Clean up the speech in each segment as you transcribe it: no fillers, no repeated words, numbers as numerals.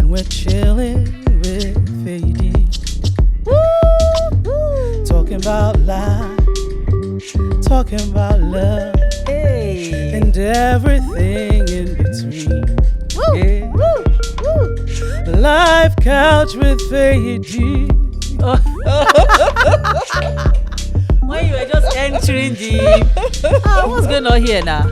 and we're chilling with Fady. Talking about life, talking about love, and everything in between. Life couch with Fady. When you were just entering the... what's going on here now?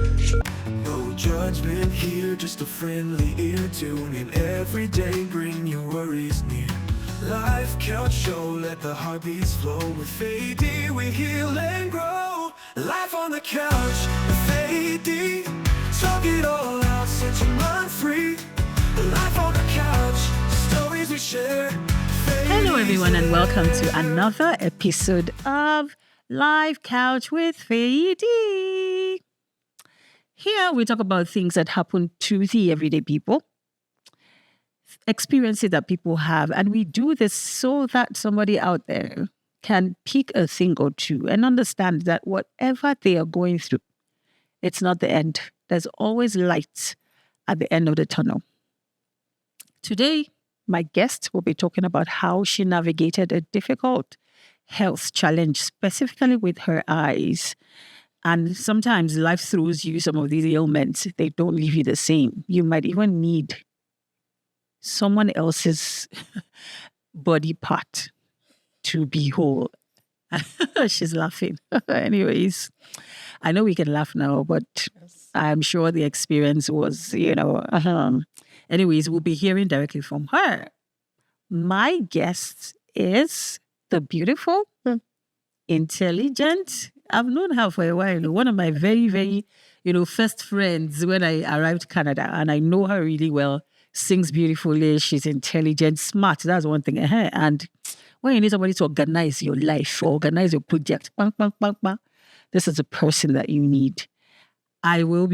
No judgment here, just a friendly ear. Tune in every day, bring your worries near. Life couch show, let the heartbeats flow. With Fady, we heal and grow. Life on the couch with Fady. Talk it all out, set your mind free. Life on the couch, stories we share. Hello everyone and welcome to another episode of Life Couch with Fady. Here we talk about things that happen to the everyday people, experiences that people have, and we do this so that somebody out there can pick a thing or two and understand that whatever they are going through, it's not the end. There's always light at the end of the tunnel. Today, my guest will be talking about how she navigated a difficult health challenge, specifically with her eyes. And sometimes life throws you some of these ailments. They don't leave you the same. You might even need someone else's body part to be whole. She's laughing. Anyways, I know we can laugh now, but I'm sure the experience was, Anyways, we'll be hearing directly from her. My guest is the beautiful, intelligent. I've known her for a while. One of my very, very, first friends when I arrived to Canada, and I know her really well. Sings beautifully. She's intelligent, smart. That's one thing. And when you need somebody to organize your life or organize your project, this is the person that you need. I will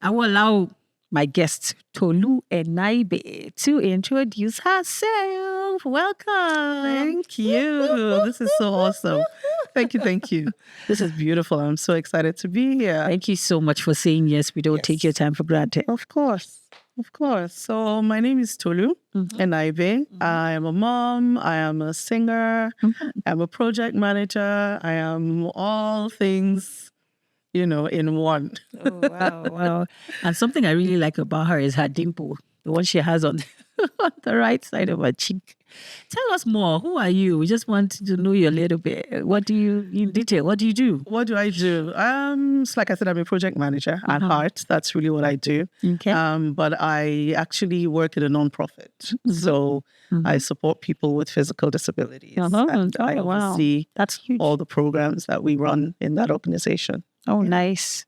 allow my guest, Tolu Enaibe, to introduce herself. Welcome. Thank you. This is so awesome. Thank you. This is beautiful. I'm so excited to be here. Thank you so much for saying yes. We don't take your time for granted. Of course. So my name is Tolu Enaibe. I am a mom. I am a singer. I'm a project manager. I am all things, in one. Oh, wow. And something I really like about her is her dimple, the one she has on the right side of her cheek. Tell us more. Who are you? We just want to know you a little bit. In detail, what do you do? What do I do? Like I said, I'm a project manager at heart. That's really what I do. Okay. But I actually work at a nonprofit. So I support people with physical disabilities. And I oversee That's huge. all the programs that we run in that organization. Oh, nice.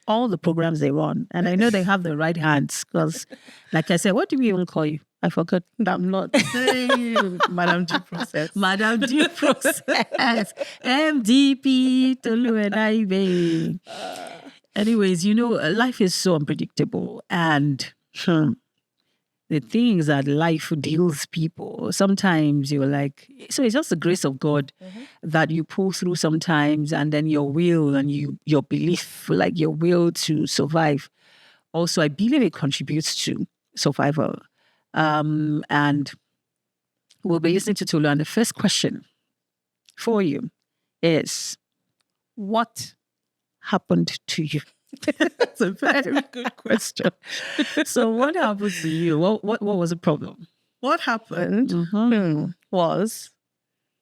All the programs they run. And I know they have the right hands because, like I said, what do we even call you? I forgot. I'm not saying Madam Due Process. Madam Due Process. MDP, Tolu Enaibe. Anyways, life is so unpredictable. And the things that life deals people, sometimes you're like, so it's just the grace of God that you pull through sometimes, and then your will and your belief, like your will to survive. Also, I believe it contributes to survival. And we'll be listening to Tolu. And the first question for you is, what happened to you? That's a very good question. So what happened to you? What was the problem? What happened was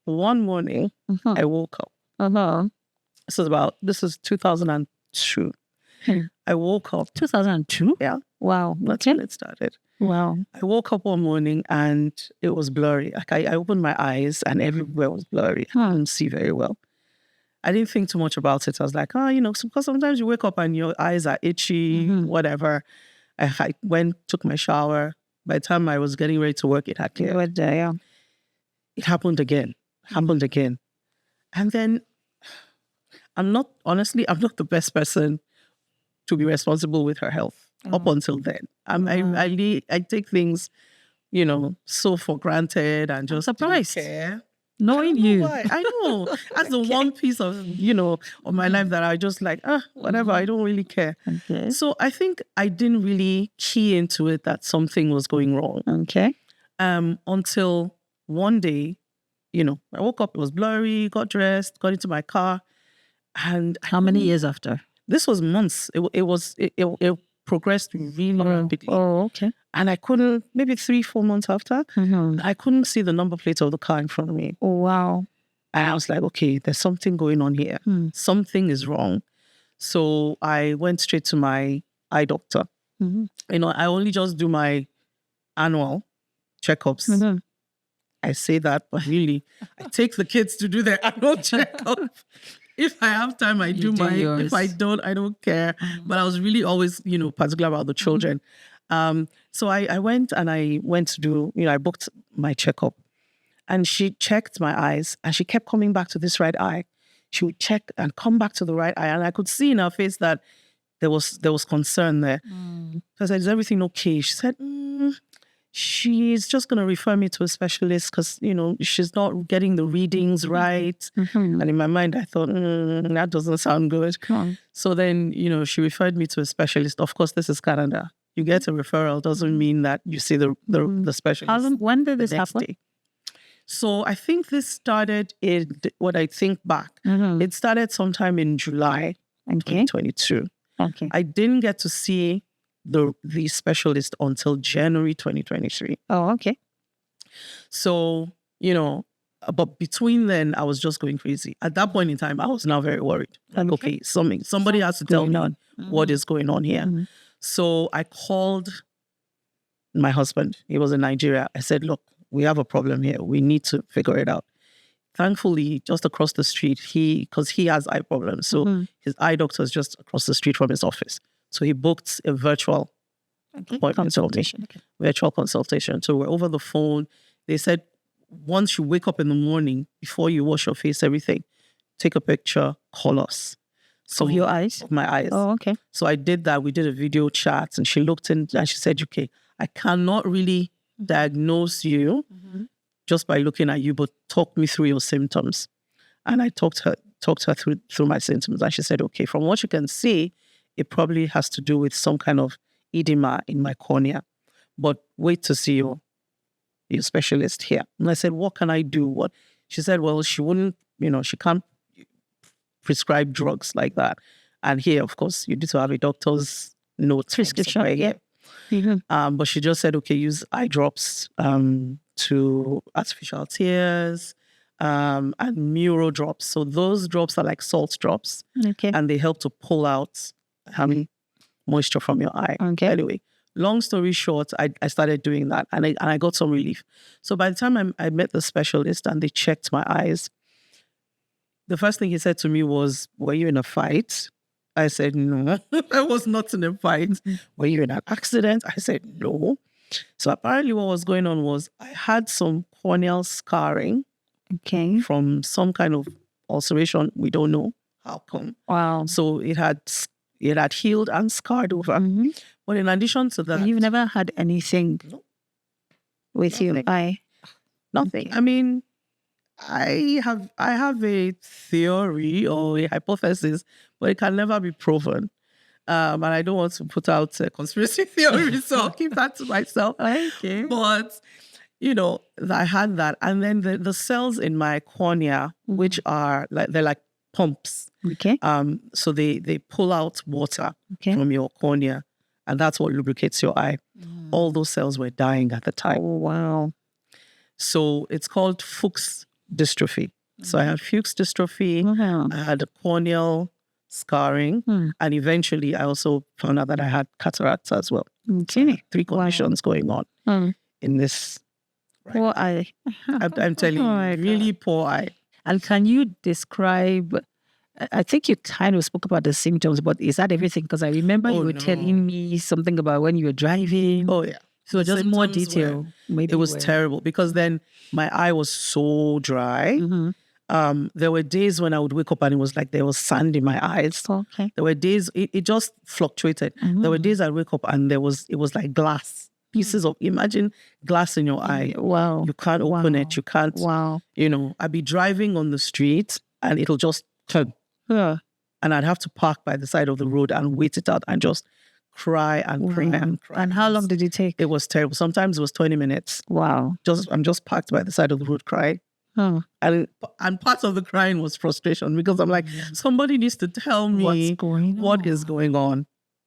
one morning I woke up. This is 2002. I woke up. 2002? Yeah. Wow. That's when it started. Wow. I woke up one morning and it was blurry. Like I opened my eyes and everywhere was blurry. I couldn't see very well. I didn't think too much about it. I was like, because sometimes you wake up and your eyes are itchy, whatever. I took my shower. By the time I was getting ready to work, it had cleared. It happened again. And then I'm not the best person to be responsible with her health up until then. I take things, so for granted and just surprised. Care. Knowing you. I know. That's the one piece of, of my life that I just like, whatever, I don't really care. Okay. So I think I didn't really key into it that something was going wrong. Okay. Until one day, I woke up, it was blurry, got dressed, got into my car. And How many years after? this was months. It progressed really rapidly. Oh, okay. And I couldn't, maybe 3-4 months after, I couldn't see the number plate of the car in front of me. Oh, wow. And I was like, okay, there's something going on here. Something is wrong. So I went straight to my eye doctor. I only just do my annual checkups. I say that, but really, I take the kids to do their annual checkup. If I have time, I do mine. yours. If I don't, I don't care. But I was really always, particular about the children. So I went to do, I booked my checkup. And she checked my eyes and she kept coming back to this right eye. She would check and come back to the right eye. And I could see in her face that there was concern there. So I said, is everything okay? She said, she's just going to refer me to a specialist because, she's not getting the readings right. And in my mind, I thought, that doesn't sound good. So then, she referred me to a specialist. Of course, this is Canada. You get a referral doesn't mean that you see the specialist. When did this happen? Day. So I think this started when I think back, it started sometime in July 2022. Okay. I didn't get to see the specialist until January 2023. Oh, okay. So, but between then, I was just going crazy. At that point in time, I was now very worried. Like, okay, somebody has to tell me what is going on here. So I called my husband. He was in Nigeria. I said, look, we have a problem here. We need to figure it out. Thankfully, just across the street, because he has eye problems. So his eye doctor is just across the street from his office. So he booked a virtual appointment consultation. Virtual consultation. So we're over the phone. They said, once you wake up in the morning, before you wash your face, everything, take a picture, call us. So of your eyes? Of my eyes. Oh, okay. So I did that. We did a video chat and she looked in and she said, okay, I cannot really diagnose you just by looking at you, but talk me through your symptoms. And I talked her through my symptoms. And she said, okay, from what you can see, it probably has to do with some kind of edema in my cornea. But wait to see your specialist here. And I said, what can I do? She said, well, she wouldn't, she can't prescribe drugs like that. And here, of course, you need to have a doctor's note prescription. But she just said, okay, use eye drops to artificial tears and Muro drops. So those drops are like salt drops. Okay. And they help to pull out moisture from your eye. Okay. Anyway, long story short, I started doing that and I got some relief. So by the time I met the specialist and they checked my eyes, the first thing he said to me was, were you in a fight? I said, no, I was not in a fight. Were you in an accident? I said, no. So apparently what was going on was I had some corneal scarring from some kind of ulceration. We don't know how come. Wow. So it had healed and scarred over. But in addition to that... You've never had anything with your eye? Nothing. I mean, I have a theory or a hypothesis, but it can never be proven. And I don't want to put out a conspiracy theory, so I'll keep that to myself. Okay. But, I had that. And then the cells in my cornea, which are they're like pumps. Okay. So they pull out water from your cornea, and that's what lubricates your eye. All those cells were dying at the time. Oh, wow. So it's called Fuchs dystrophy. So I had Fuchs dystrophy. Wow. I had a corneal scarring, and eventually I also found out that I had cataracts as well. Okay. 3 conditions going on in this. Poor eye. I'm telling you, really poor eye. And can you describe, I think you kind of spoke about the symptoms, but is that everything? Because I remember you were telling me something about when you were driving. Oh, yeah. So just more detail. Maybe it was terrible because then my eye was so dry. There were days when I would wake up and it was like there was sand in my eyes. Okay. There were days, it just fluctuated. There were days I'd wake up and it was like glass. Pieces of, imagine glass in your eye. Wow. You can't open it. You can't, I'd be driving on the street and it'll just turn. Yeah. And I'd have to park by the side of the road and wait it out and just cry and cry and cry. And how long did it take? It was terrible. Sometimes it was 20 minutes. Wow. I'm just parked by the side of the road crying. Huh. And part of the crying was frustration because I'm like, somebody needs to tell me what is going on.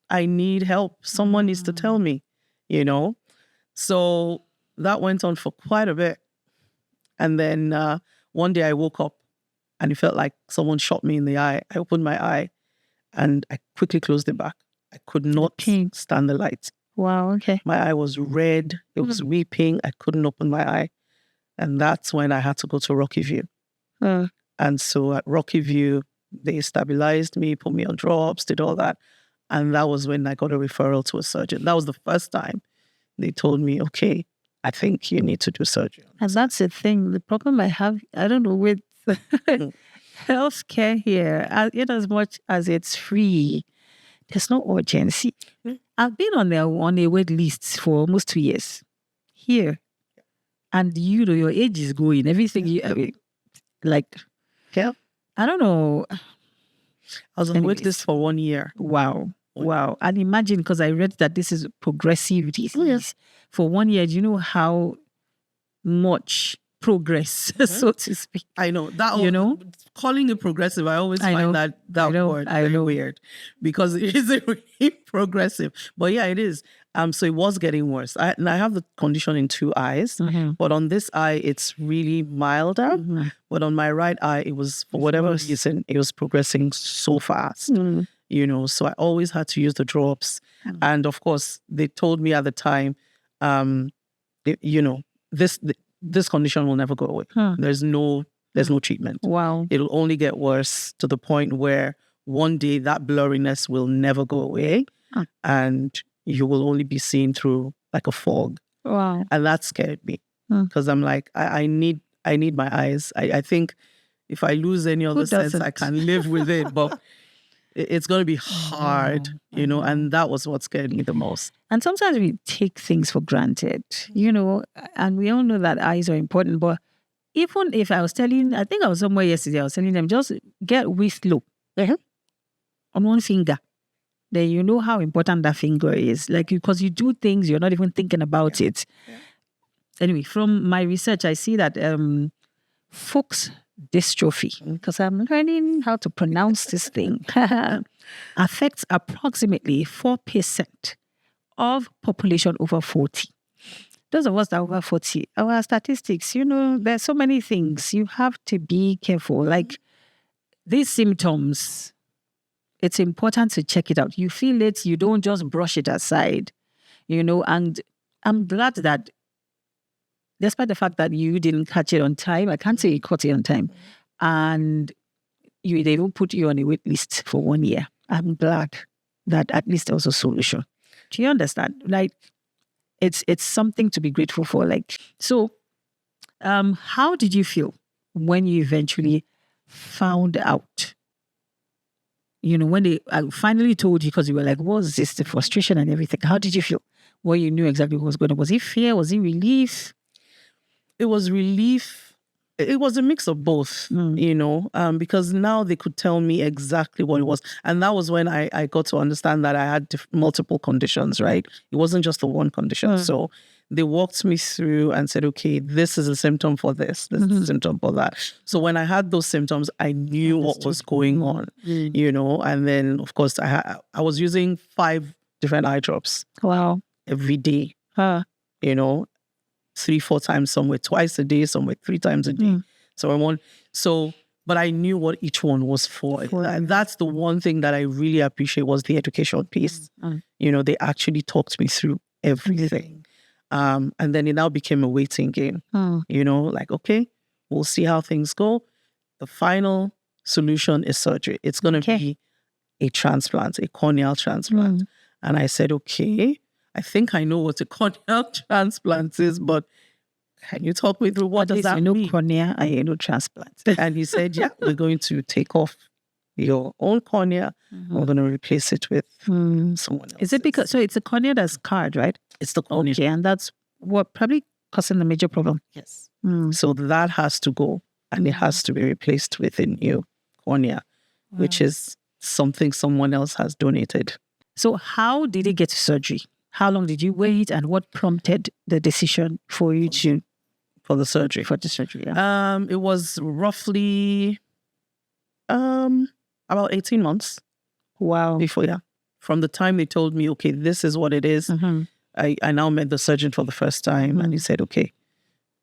I need help. Someone needs to tell me, you know? So that went on for quite a bit. And then one day I woke up and it felt like someone shot me in the eye. I opened my eye and I quickly closed it back. I could not stand the light. Wow, okay. My eye was red. It was weeping. I couldn't open my eye. And that's when I had to go to Rocky View. And so at Rocky View, they stabilized me, put me on drops, did all that. And that was when I got a referral to a surgeon. That was the first time they told me, okay, I think you need to do surgery. And that's the thing. The problem I have, I don't know, with healthcare here, in as much as it's free, there's no urgency. I've been on a wait list for almost 2 years here. And you know, your age is going, everything I don't know. I was on the wait list for 1 year. Wow. And imagine, because I read that this is progressive disease. For 1 year, do you know how much progress, so to speak? I know. That calling it progressive, I always find that word very weird because it isn't really progressive. But yeah, it is. So it was getting worse. I have the condition in 2 eyes, but on this eye, it's really milder. But on my right eye, it was, for whatever reason, it was progressing so fast. You know, so I always had to use the drops. And of course, they told me at the time, this condition will never go away. There's no treatment. Wow. It'll only get worse to the point where one day that blurriness will never go away. And you will only be seen through like a fog. Wow. And that scared me because I'm like, I need my eyes. I think if I lose any other sense, I can live with it, but it's going to be hard, you know, and that was what scared me the most. And sometimes we take things for granted, you know, and we all know that eyes are important, but even if I think I was somewhere yesterday, I was telling them, just get with low on one finger. Then you know how important that finger is. Like, because you do things, you're not even thinking about it. Anyway, from my research, I see that Fuchs dystrophy, because I'm learning how to pronounce this thing, affects approximately 4% of population over 40. Those of us that are over 40, our statistics, you know, there's so many things. You have to be careful. Like these symptoms, it's important to check it out. You feel it, you don't just brush it aside, you know, and I'm glad that despite the fact that you didn't catch it on time, I can't say you caught it on time, and they don't put you on a wait list for 1 year. I'm glad that at least there was a solution. Do you understand? Like, it's something to be grateful for. Like, so, how did you feel when you eventually found out? You know, when they finally told you, because you were like, what's this, the frustration and everything? How did you feel when you knew exactly what was going on? Was it fear? Was it relief? It was relief. It was a mix of both, you know, because now they could tell me exactly what it was. And that was when I got to understand that I had multiple conditions, right? It wasn't just the one condition. So they walked me through and said, okay, this is a symptom for this is a symptom for that. So when I had those symptoms, I knew what was going on, you know, and then, of course, I was using 5 different eye drops. Wow. Every day, you know, 3-4 times, somewhere twice a day, somewhere 3 times a day. But I knew what each one was for. And that's the one thing that I really appreciate was the education piece. You know, they actually talked me through everything. And then it now became a waiting game. You know, like, okay, we'll see how things go. The final solution is surgery. It's going to be a transplant, a corneal transplant. And I said, okay, I think I know what a corneal transplant is, but can you talk me through what does that mean? Cornea and you know transplant. And he said, yeah, we're going to take off your own cornea. We're going to replace it with someone else. Is it because, so it's a cornea that's scarred, right? It's the cornea. Okay, and that's what probably causing the major problem. Yes. So that has to go and it has to be replaced with a new cornea, which is something someone else has donated. So how did it get to surgery? How long did you wait, and what prompted the decision for you to for the surgery. Yeah. It was roughly about 18 months. Wow. Before, yeah. From the time they told me, okay, this is what it is, I now met the surgeon for the first time, and he said, okay,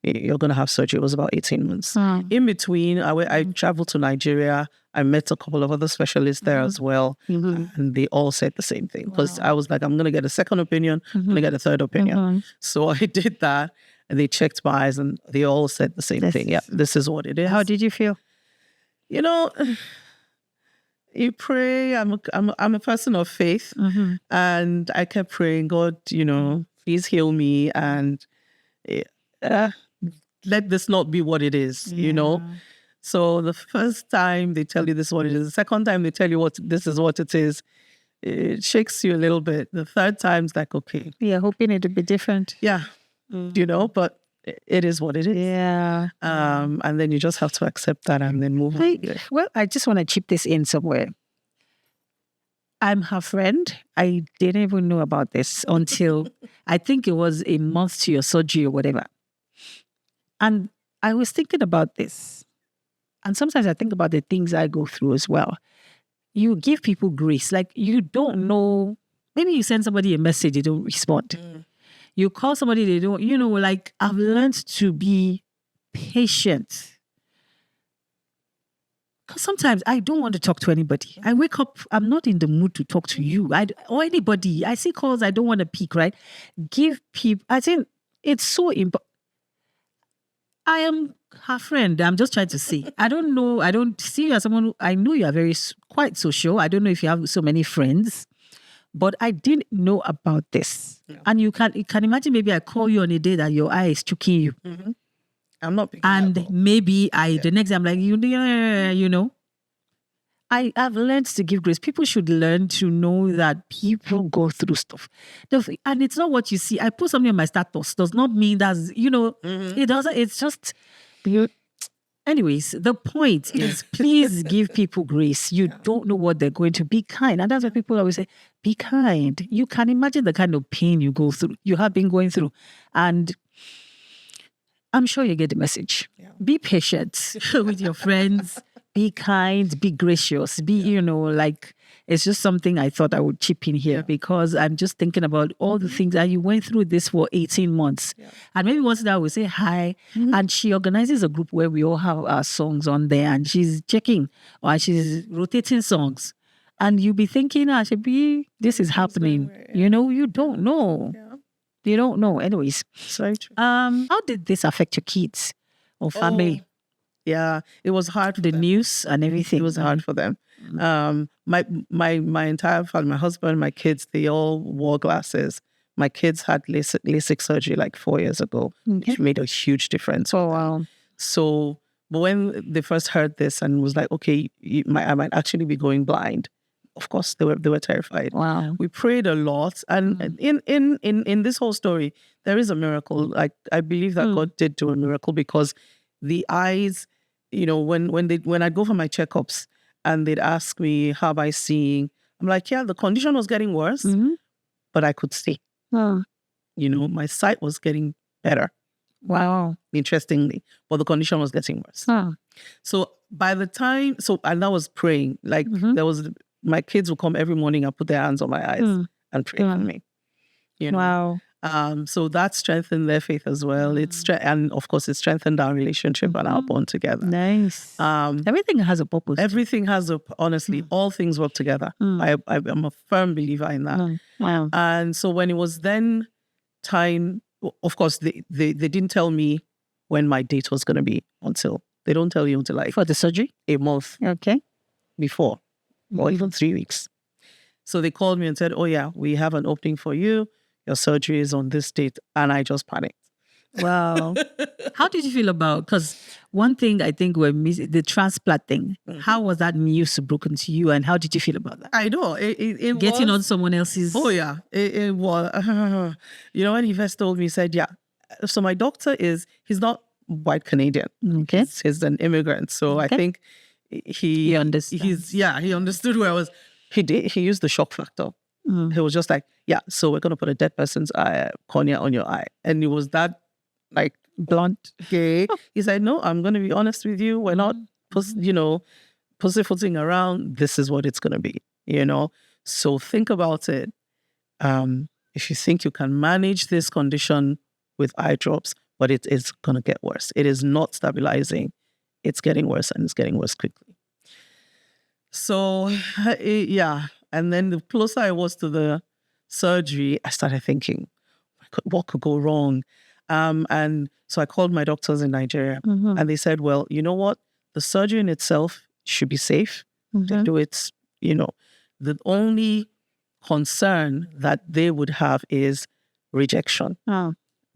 you're going to have surgery. It was about 18 months. In between, I traveled to Nigeria. I met a couple of other specialists there as well, and they all said the same thing, because I was like, I'm going to get a second opinion, I'm going to get a third opinion. So I did that, and they checked my eyes, and they all said the same thing. Yeah, this is what it is. How did you feel? You know, you pray. I'm a person of faith, and I kept praying, God, please heal me, and let this not be what it is, So the first time they tell you this is what it is, the second time they tell you this is what it is, it shakes you a little bit. The third time's like, okay. Yeah, hoping it would be different. Yeah, but it is what it is. Yeah. And then you just have to accept that and then move on. Well, I just want to chip this in somewhere. I'm her friend. I didn't even know about this until I think it was a month to your surgery or whatever. And I was thinking about this. And sometimes I think about the things I go through as well. You give people grace. Like, you don't know. Maybe you send somebody a message, they don't respond. You call somebody, they don't, like, I've learned to be patient. Because sometimes I don't want to talk to anybody. I wake up, I'm not in the mood to talk to you or anybody. I see calls I don't want to pick, right? Give people, I think it's so important. I am her friend. I'm just trying to say. I don't know. I don't see you as someone who, I know you are quite social. I don't know if you have so many friends, but I didn't know about this. Yeah. And you can imagine, maybe I call you on a day that your eye is choking you. I'm not picking and maybe the next day I'm like, I've learned to give grace. People should learn to know that people go through stuff. And it's not what you see. I put something on my status. Does not mean that's, it doesn't, it's just, anyways, the point is, please give people grace. You don't know what they're going to. Be kind. And that's why people always say, be kind. You can imagine the kind of pain you have been going through. And I'm sure you get the message. Yeah. Be patient with your friends. Be kind, be gracious, it's just something I thought I would chip in here because I'm just thinking about all the things that you went through this for 18 months. Yeah. And maybe once in a while we say hi, and she organizes a group where we all have our songs on there, and she's checking or she's rotating songs. And you'll be thinking, this is happening. You don't know. Yeah. You don't know. Anyways. So true. How did this affect your kids or family? Yeah, it was hard for the them. News and everything. It was hard for them. My entire family, my husband, my kids, they all wore glasses. My kids had LASIK surgery like 4 years ago, which made a huge difference. Oh, wow. So, but when they first heard this and was like, okay, I might actually be going blind. Of course, they were terrified. Wow. We prayed a lot, and in this whole story, there is a miracle. I believe that God did do a miracle, because the eyes, when I'd go for my checkups and they'd ask me, how am I seeing? I'm like, yeah, the condition was getting worse, but I could see. My sight was getting better. Wow. Interestingly, but the condition was getting worse. So by the time, and I was praying, there was, my kids would come every morning and put their hands on my eyes and pray for me. Wow. So that strengthened their faith as well. And of course, it strengthened our relationship and our bond together. Nice. Everything has a purpose. Everything has honestly, all things work together. I'm a firm believer in that. Wow. And so when it was then time, of course, they didn't tell me when my date was going to be they don't tell you until for the surgery? A month. Okay. Before, or even 3 weeks. So they called me and said, oh yeah, we have an opening for you. Your surgery is on this date. And I just panicked. Wow. How did you feel about, because one thing I think we're missing, the transplant thing. How was that news broken to you, and how did you feel about that? I know. It Getting on someone else's... Oh yeah. It was... when he first told me, he said, yeah. So my doctor he's not white Canadian. Okay. He's an immigrant. So I think he understands. He understood where I was. He used the shock factor. He was just like, yeah, so we're going to put a dead person's cornea on your eye. And it was that like Blunt. okay. He said, no, I'm going to be honest with you. We're not, pussyfooting around. This is what it's going to be, So think about it. If you think you can manage this condition with eye drops, but it is going to get worse. It is not stabilizing. It's getting worse, and it's getting worse quickly. So, yeah. And then the closer I was to the surgery, I started thinking, what could go wrong? And so I called my doctors in Nigeria, and they said, well, you know what? The surgery in itself should be safe. They do it, The only concern that they would have is rejection.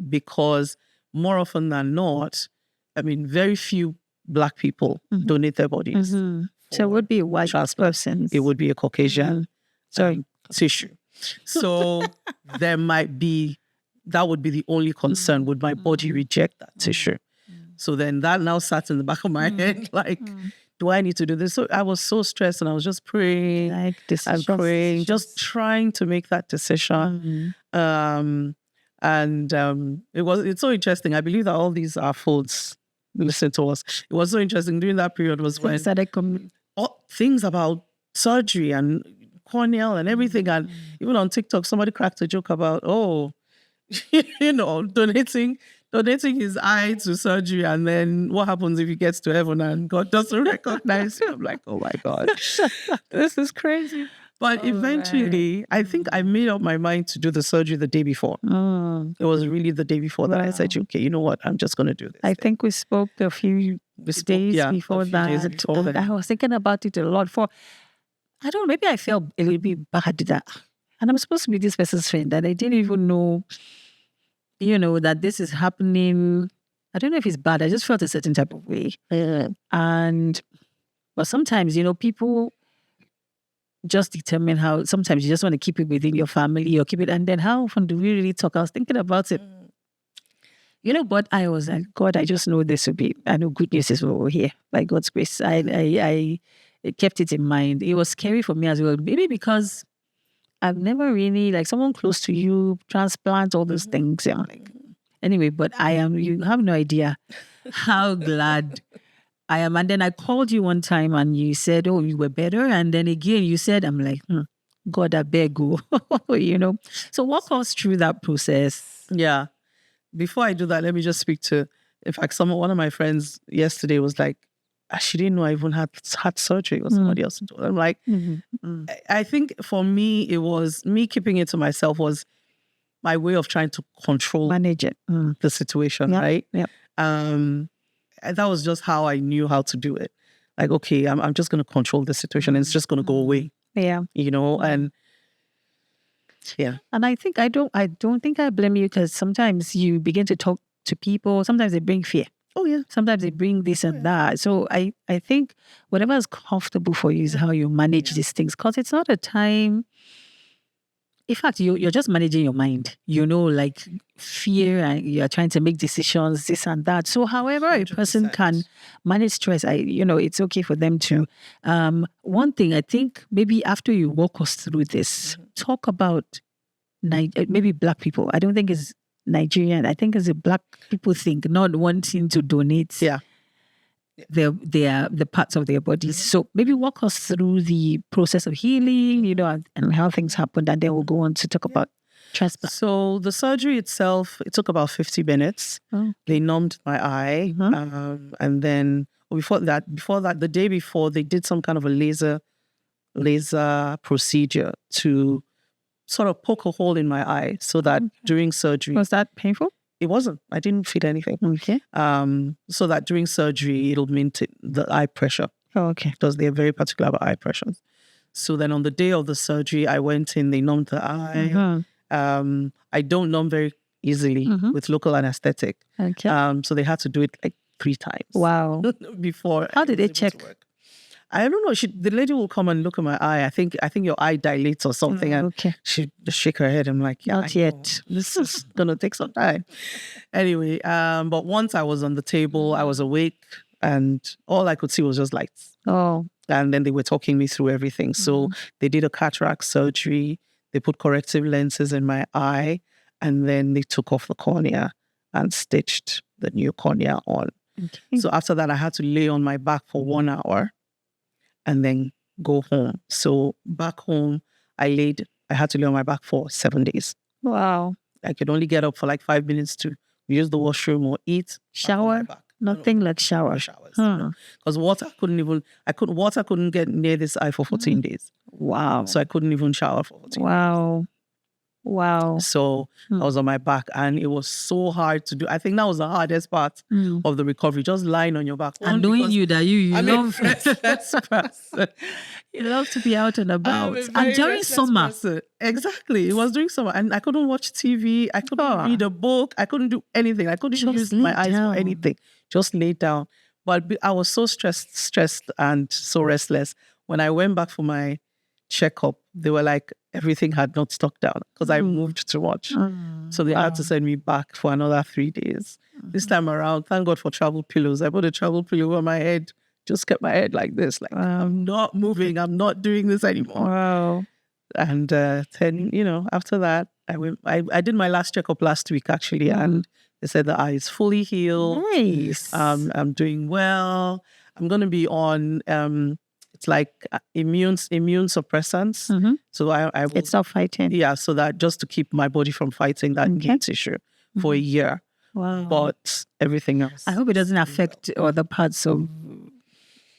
Because more often than not, very few Black people donate their bodies. So it would be a white person. It would be a Caucasian tissue. So that would be the only concern. Would my body reject that tissue? So then that now sat in the back of my head, like, do I need to do this? So I was so stressed, and I was just praying and praying, just trying to make that decision. It's so interesting. I believe that all these are folds listen to us. It was so interesting during that period was when things about surgery and corneal and everything, and even on TikTok, somebody cracked a joke about, donating his eye to surgery, and then what happens if he gets to heaven and God doesn't recognize him? I'm like, oh my God, this is crazy. But eventually, I think I made up my mind to do the surgery the day before. It was really the day before that I said, okay, you know what? I'm just going to do this. I think we spoke a few days before that. I was thinking about it a lot. I don't know, maybe I felt a little bit bad that, and I'm supposed to be this person's friend, that I didn't even know, that this is happening. I don't know if it's bad. I just felt a certain type of way. But sometimes, people just determine how, sometimes you just want to keep it within your family or keep it, and then how often do we really talk? I was thinking about it. But I was like, God, I just know this will be, I know good news is over here by God's grace. I kept it in mind. It was scary for me as well, maybe because I've never really, like someone close to you, transplant, all those things. Yeah. Anyway, but you have no idea how glad I am. And then I called you one time and you said, oh, you were better. And then again, you said, I'm like, God, I beg you, So walk us through that process. Yeah. Before I do that, let me just speak to, in fact, one of my friends yesterday was like, she didn't know I even had surgery. It was somebody else. I'm like, I think for me, it was me keeping it to myself was my way of trying to manage it, the situation, right? Yeah. And that was just how I knew how to do it. Like, okay, I'm just going to control the situation, and it's just going to go away. Yeah. And yeah. And I think I don't think I blame you, because sometimes you begin to talk to people. Sometimes they bring fear. Oh yeah. Sometimes they bring this and that. So I think whatever is comfortable for you is how you manage these things, because it's not a time. In fact, you're just managing your mind, like fear, and you're trying to make decisions, this and that. So however a person 100%. Can manage stress, it's okay for them to. One thing, I think maybe after you walk us through this, talk about maybe Black people. I don't think it's Nigerian. I think it's a Black people thing, not wanting to donate the parts of their bodies. So maybe walk us through the process of healing, and how things happened, and then we'll go on to talk about transplant. So the surgery itself, it took about 50 minutes. They numbed my eye, and then before that, the day before, they did some kind of a laser procedure to sort of poke a hole in my eye, so that during surgery. Was that painful? It wasn't. I didn't feel anything. Okay. So that during surgery, it'll maintain the eye pressure. Oh, okay. Because they're very particular about eye pressure. So then on the day of the surgery, I went in, they numbed the eye. I don't numb very easily with local anesthetic. Okay. So they had to do it like 3 times. Wow. Before. How did they check? I don't know. The lady will come and look at my eye. I think your eye dilates or something. And she just shake her head. I'm like, yeah, not yet. This is gonna take some time. Anyway, but once I was on the table, I was awake, and all I could see was just lights. Oh. And then they were talking me through everything. So they did a cataract surgery. They put corrective lenses in my eye, and then they took off the cornea and stitched the new cornea on. Okay. So after that, I had to lay on my back for 1 hour and then go home. So back home, I had to lay on my back for 7 days. Wow. I could only get up for like 5 minutes to use the washroom or eat. Shower? Nothing like shower. No showers. Because water couldn't get near this eye for 14 days. Wow. So I couldn't even shower for 14 days. Wow. So I was on my back, and it was so hard to do. I think that was the hardest part of the recovery, just lying on your back. And knowing you that you love restless person. you love to be out and about. I'm a And very during restless summer. person. Exactly. It was during summer, and I couldn't watch TV. I couldn't read a book. I couldn't do anything. I couldn't Just use lay my eyes down. for anything. Just lay down. But I was so stressed and so restless. When I went back for my checkup, they were like, everything had not stuck down because I moved too much. So they had to send me back for another 3 days. This time around, thank God for travel pillows. I put a travel pillow over my head, just kept my head like this. Like, I'm not moving. I'm not doing this anymore. Wow. And then, after that, I did my last checkup last week, actually, and they said the eye is fully healed. Nice. I'm doing well. I'm going to be on... it's like immune suppressants. So I will, It's not fighting. yeah, so that just to keep my body from fighting that knee tissue for a year. Wow. But everything else. I hope it doesn't affect other parts of,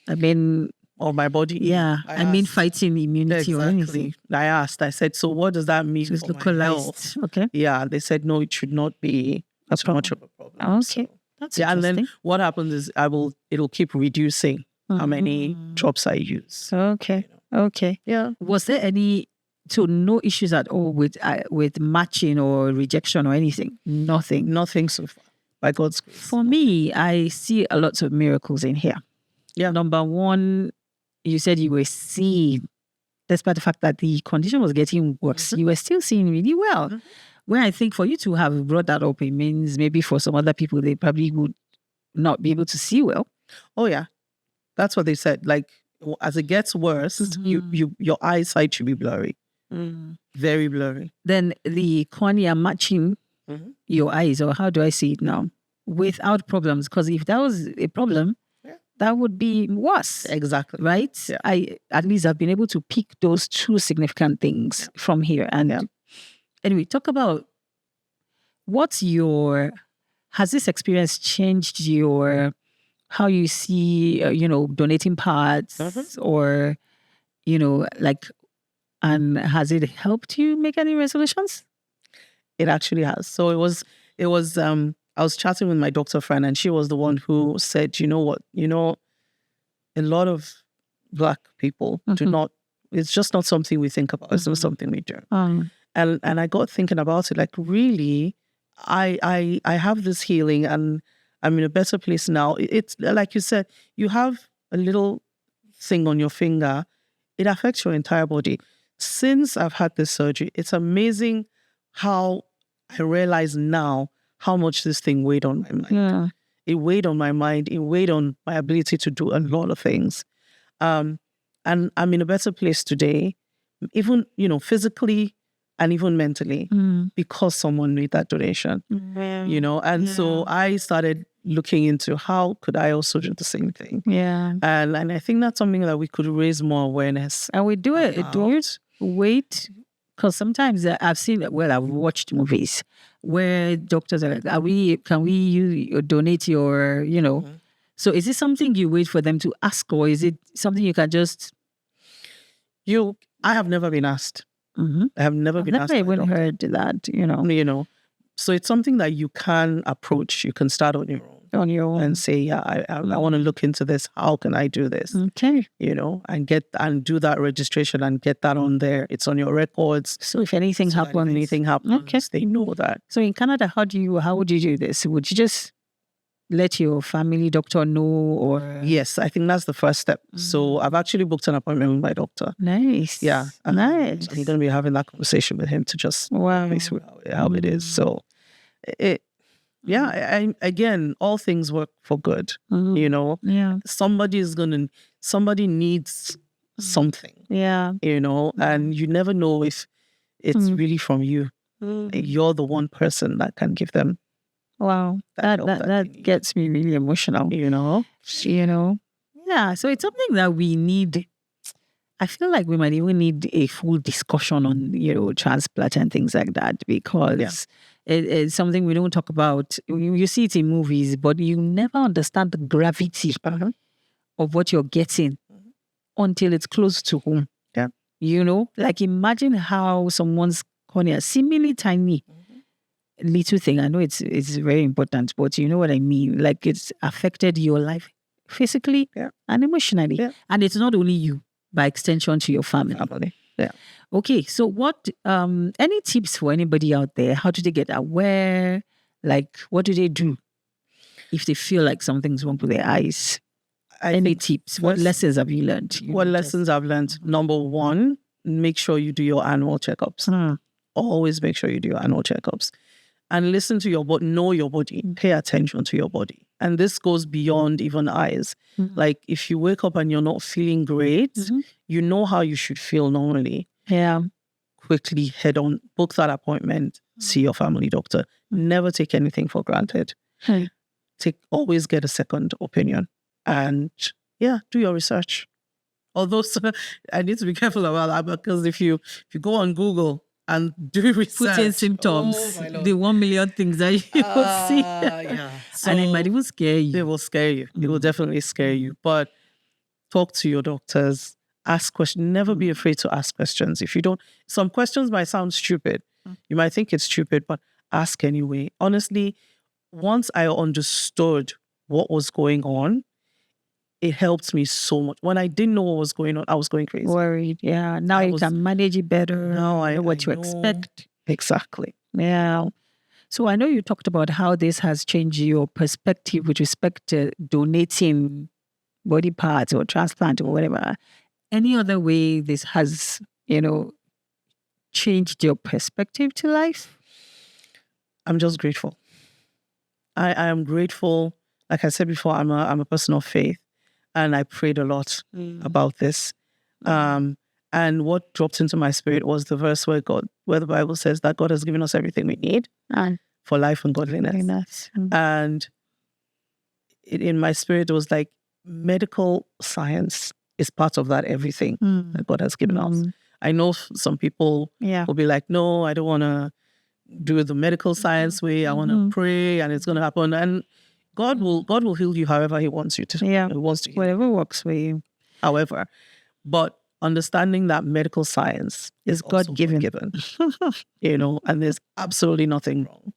of my body. Yeah. asked- Fighting immunity or anything. I said, so what does that mean It's for my health? localized. Okay. Yeah, they said, no, it should not be as much of a problem. Okay. So, That's yeah, and interesting. then what happens is it'll keep reducing how many drops I use. Okay. Okay. Yeah. Was there no issues at all with matching or rejection or anything? Nothing. Nothing so far, by God's grace. For me, I see a lot of miracles in here. Yeah. Number one, you said you were seeing, despite the fact that the condition was getting worse, you were still seeing really well. Where I think for you to have brought that up, it means maybe for some other people, they probably would not be able to see well. Oh, yeah. That's what they said. Like, as it gets worse, your eyesight should be blurry. Very blurry. Then the cornea matching your eyes, or how do I see it now? Without problems. Because if that was a problem, that would be worse. Exactly. Right? Yeah. At least I've been able to pick those two significant things from here. And anyway, talk about has this experience changed how you see, donating parts or, and has it helped you make any resolutions? It actually has. So it was, I was chatting with my doctor friend, and she was the one who said, you know what, a lot of Black people do not, it's just not something we think about. It's not something we do. And I got thinking about it, like, really, I have this healing and I'm in a better place now. It's like you said, you have a little thing on your finger, it affects your entire body. Since I've had this surgery, it's amazing how I realize now how much this thing weighed on my mind. Yeah. It weighed on my mind. It weighed on my ability to do a lot of things. And I'm in a better place today, even, physically and even mentally, because someone made that donation, And so I started looking into how could I also do the same thing. Yeah. And I think that's something that we could raise more awareness. And we do it. Don't wait. Because sometimes I've watched movies where doctors are like, can we donate your, So is it something you wait for them to ask, or is it something you can just... I have never been asked. I have never been asked. I've never even heard that, So it's something that you can approach. You can start on your own. And say, I want to look into this. How can I do this? Okay. And do that registration and get that on there. It's on your records. So if anything happens, they know that. So in Canada, how would you do this? Would you just let your family doctor know, or? Yes, I think that's the first step. So I've actually booked an appointment with my doctor. Nice. Yeah. Nice. I'm going to be having that conversation with him to just make sure how it is. So again, all things work for good, Yeah. Somebody needs something, Yeah. and you never know if It's really from you. You're the one person that can give them. Wow, That help that they that need. gets me really emotional. You know? Yeah. So it's something that we need. I feel like we might even need a full discussion on, transplant and things like that, because it's something we don't talk about. You see it in movies, but you never understand the gravity of what you're getting until it's close to home. Yeah. Like imagine how someone's cornea, seemingly tiny, little thing. I know it's very important, but you know what I mean? Like it's affected your life physically and emotionally. Yeah. And it's not only you, by extension to your family. Yeah. Okay, so what any tips for anybody out there? How do they get aware? Like what do they do if they feel like something's wrong with their eyes? Any tips? What lessons have you learned? What lessons I've learned? Number one, make sure you do your annual checkups. Always make sure you do your annual checkups. And listen to your body, know your body, pay attention to your body. And this goes beyond even eyes. Like if you wake up and you're not feeling great, you know how you should feel normally. Yeah. Quickly head on, book that appointment, see your family doctor. Never take anything for granted. Always get a second opinion. And do your research. Although I need to be careful about that, because if you go on Google and do research, put in symptoms, the 1 million things that you will see. So and it might even scare you. They will scare you. It will definitely scare you. But talk to your doctors, ask questions. Never be afraid to ask questions. If you don't, some questions might sound stupid. You might think it's stupid, but ask anyway. Honestly, once I understood what was going on, it helped me so much. When I didn't know what was going on, I was going crazy. Worried, yeah. Now you can manage it better. Now I know what I to know. expect. Exactly. Yeah. So I know you talked about how this has changed your perspective with respect to donating body parts or transplant or whatever. Any other way this has, changed your perspective to life? I'm just grateful. I am grateful. Like I said before, I'm a person of faith. And I prayed a lot about this. And what dropped into my spirit was the verse where the Bible says that God has given us everything we need for life and godliness. And in my spirit, it was like medical science is part of that everything that God has given us. I know some people will be like, no, I don't want to do the medical science way. I want to pray and it's going to happen. And God will heal you however He wants you to. Yeah, He wants to heal whatever works for you. However, but understanding that medical science is God given, and there's absolutely nothing wrong.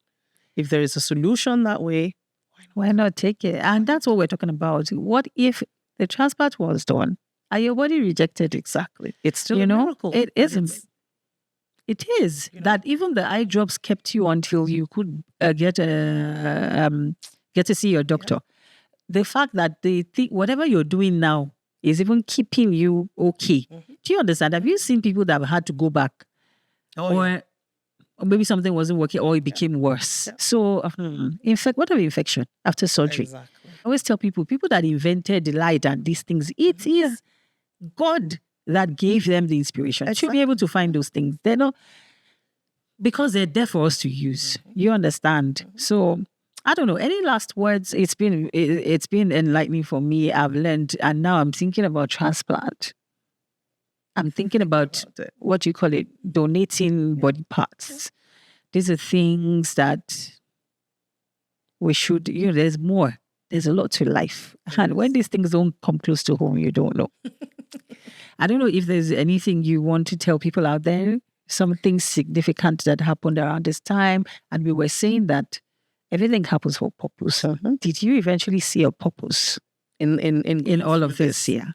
If there is a solution that way, why not take it? And that's what we're talking about. What if the transplant was done and your body rejected it? Exactly. It's still a miracle. It isn't. It is that even the eye drops kept you until you could get to see your doctor. The fact that they think whatever you're doing now is even keeping you okay. Do you understand? Have you seen people that have had to go back? Or maybe something wasn't working or it became worse. So, what of infection after surgery? Exactly. I always tell people that invented the light and these things, it is God that gave them the inspiration. I should be able to find those things. They're not, because they're there for us to use. You understand? So, I don't know. Any last words? It's been enlightening for me. I've learned, and now I'm thinking about transplant. I'm thinking about what you call it, donating body parts. These are things that we should. There's more. There's a lot to life, and when these things don't come close to home, you don't know. I don't know if there's anything you want to tell people out there. Something significant that happened around this time, and we were saying that everything happens for purpose. Did you eventually see a purpose in all of this? Yeah,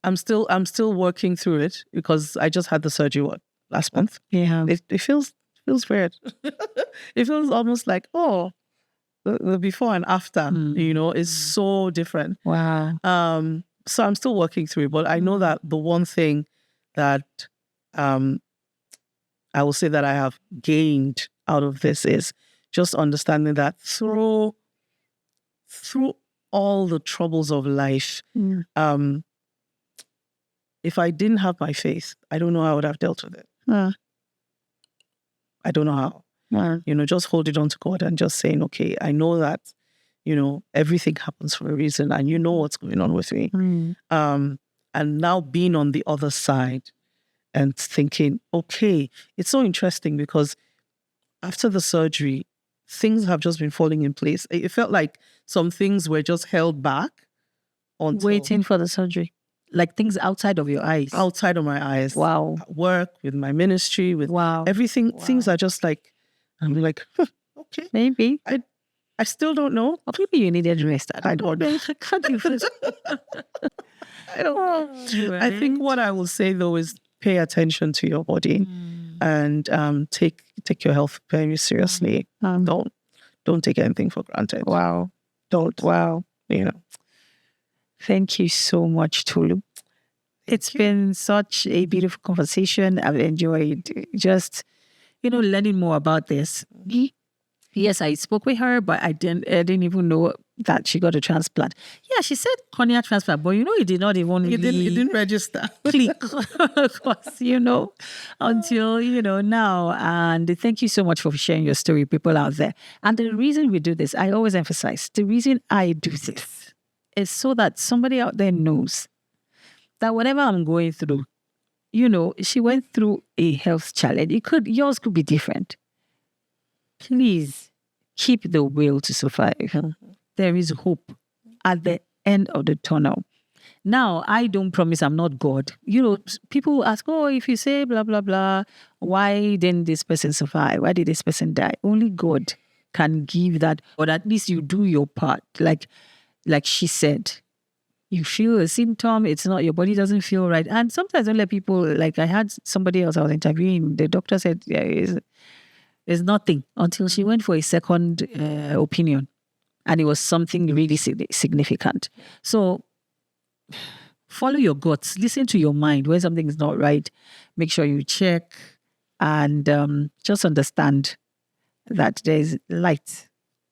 I'm still working through it because I just had the surgery last month. Yeah, it feels weird. It feels almost like the before and after. Is so different. Wow. So I'm still working through it, but I know that the one thing that I will say that I have gained out of this is just understanding that through all the troubles of life, if I didn't have my faith, I don't know how I would have dealt with it. I don't know how. Just hold it on to God and just saying, okay, I know that, everything happens for a reason and you know what's going on with me. And now being on the other side and thinking, okay, it's so interesting because after the surgery, things have just been falling in place. It felt like some things were just held back until waiting for the surgery. Like things outside of your eyes. outside of my eyes. Wow. At work, with my ministry, with Wow. everything. Things are just like, I'm like, okay. Maybe. I still don't know. Or maybe you needed rest. I don't know. Can't you feel- I don't know. I think what I will say though is pay attention to your body and take your health very seriously. Don't take anything for granted. Wow. Don't. Wow. Thank you so much, Tolu. It's been such a beautiful conversation. I've enjoyed just, learning more about this. Yes, I spoke with her, but I didn't even know that she got a transplant. Yeah, she said cornea transplant, but it did not even It didn't register. click, until, now. And thank you so much for sharing your story, people out there. And the reason we do this, I always emphasize, the reason I do this is so that somebody out there knows that whatever I'm going through, she went through a health challenge. Yours could be different. Please keep the will to survive. There is hope at the end of the tunnel. Now, I don't promise I'm not God. People ask, if you say blah, blah, blah, why didn't this person survive? Why did this person die? Only God can give that, or at least you do your part. Like she said, you feel a symptom, it's not, your body doesn't feel right. And sometimes don't let people, like I had somebody else I was interviewing, the doctor said, there's nothing until she went for a second opinion. And it was something really significant. So follow your guts, listen to your mind. When something is not right, make sure you check and just understand that there's light,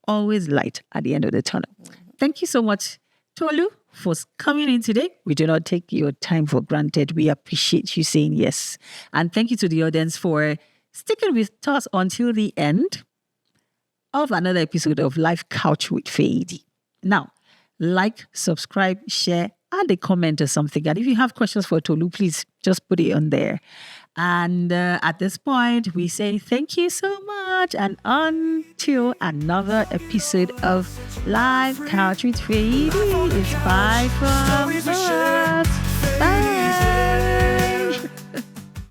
always light at the end of the tunnel. Thank you so much, Tolu, for coming in today. We do not take your time for granted. We appreciate you saying yes. And thank you to the audience for sticking with us until the end of another episode of Life Couch with Fady. Now, like, subscribe, share, add a comment or something. And if you have questions for Tolu, please just put it on there. And at this point, we say thank you so much. And until another episode of Live Couch with Fady, it's bye from us.